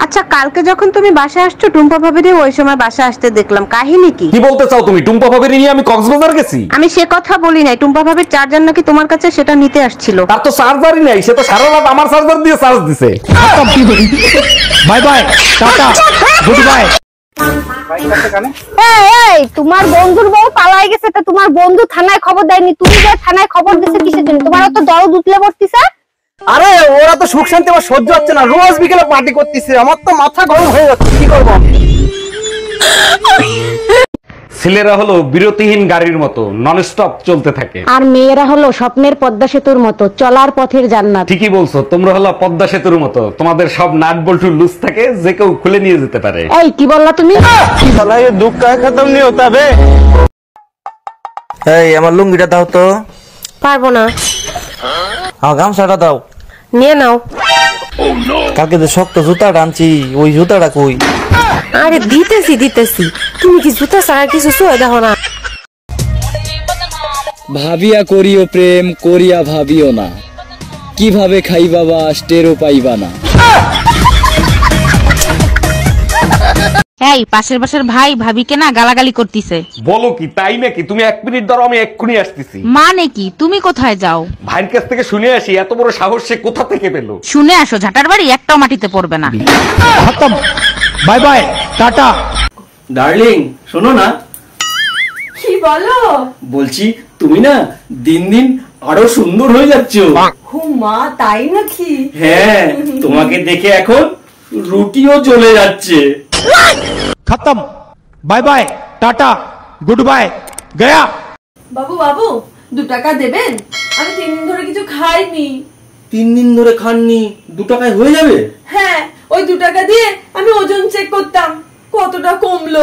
আচ্ছা, কালকে যখন তুমি বাসায় আসছো টুম্পা ভাবিরে ওই সময় বাসায় আসতে দেখলাম, কাহিনী কি? কি বলতে চাও তুমি? টুম্পা ভাবির নিয়ে আমি কক্সবাজার গেছি? আমি সে কথা বলি নাই, টুম্পা ভাবির চার্জার নাকি তোমার কাছে, সেটা নিতে আসছিল। তার তো চার্জারই নাই, সে তো সারা রাত আমার চার্জার দিয়ে চার্জ দিছে। Bye bye, tata, good bye. এই তোমার বন্ধুর বউ পালাই গেছে, তা তোমার বন্ধু থানায় খবর দেয়নি, তুমি যে থানায় খবর দিছো কিসের জন্য? তোমার তো দরদ উতলে পড়তিছে। আরে ওরা তো সুখ শান্তি আমার সহ্য হচ্ছে না, রোজ বিকেলে পার্টি করতেছে, আমার তো মাথা গরম হয়ে যাচ্ছে, কি করবো? ছেলেরা হলো বিরতিহীন গাড়ির মতো, নন স্টপ চলতে থাকে। আর মেয়েরা হলো স্বপ্নের পদ্মা সেতুর মতো, চলার পথের জান্নাত। ঠিকই বলছো, তোমরা হলো পদ্মা সেতুর মতো, তোমাদের সব নাট বল্টু লুজ থাকে, যে কেউ খুলে নিয়ে যেতে পারে। এই কি বললা তুমি? শালা ये दुख का खत्म नहीं होता बे। এই আমার লুঙ্গিটা দাও তো। পারবো না। হ্যাঁ গামছাটা দাও। নিয়ে নাও। কালকে যে শক্ত জুতাটা আনছি, ওই জুতাটা কই? আরে দিতেছি, তুমি কি জুতা ছাড়া কিছু ছুঁয়ে দেখো না? ভাবিয়া করিও প্রেম, করিয়া ভাবিও না, কিভাবে খাইবা বাস টেরও পাইবা না। এই পাশের বাসার ভাই ভাবিকে না গালাগালি করতিছে। বলো কি, তাই নাকি? তুমি 1 মিনিট ধরো, আমি এক্ষুনি আসতেছি। মানে কি, তুমি কোথায় যাও? ভাইয়ের কাছ থেকে শুনে আসি, এত বড় সাহস সে কোথা থেকে পেলো। শুনে আসো, ঝাটার বাড়ি একটাও মাটিতে পড়বে না। Bye bye, tata. ডার্লিং শোনো না। কি বলো? বলছি তুমি না দিন দিন আরো সুন্দর হয়ে যাচ্ছ। হুমা তাই নাকি? হ্যাঁ, তোমাকে দেখে এখন রুটিও চলে যাচ্ছে। খতম, bye bye, tata, good bye, Gaya. বাবু 2 টাকা দেবেন? আমি 3 দিন ধরে কিছু খাইনি। 3 দিন ধরে খাননি, 2 টাকায় হয়ে যাবে? হ্যাঁ, ওই 2 টাকা দিয়ে আমি ওজন চেক করতাম, কতটা কমলো।